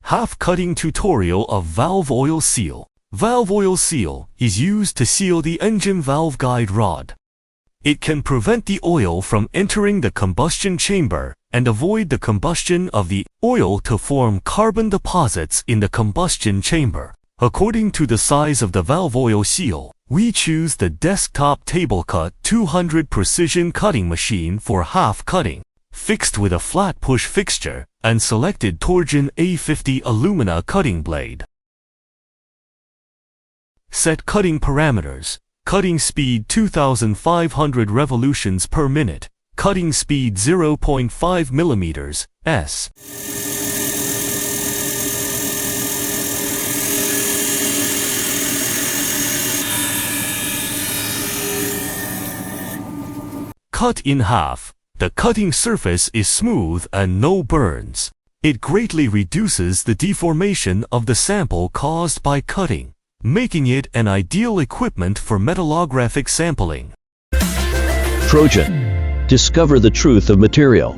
Half cutting tutorial of valve oil seal. Valve oil seal is used to seal the engine valve guide rod. It can prevent the oil from entering the combustion chamber and avoid the combustion of the oil to form carbon deposits in the combustion chamber. According to the size of the valve oil seal, we choose the desktop table cut 200 precision cutting machine for half cutting, fixed with a flat push fixture, and selected Torsion A50 alumina cutting blade. Set cutting parameters. Cutting speed 2500 revolutions per minute. Cutting speed 0.5 millimeters, s. Cut in half. The cutting surface is smooth and no burns. It greatly reduces the deformation of the sample caused by cutting, making it an ideal equipment for metallographic sampling. Trojan. Discover the truth of material.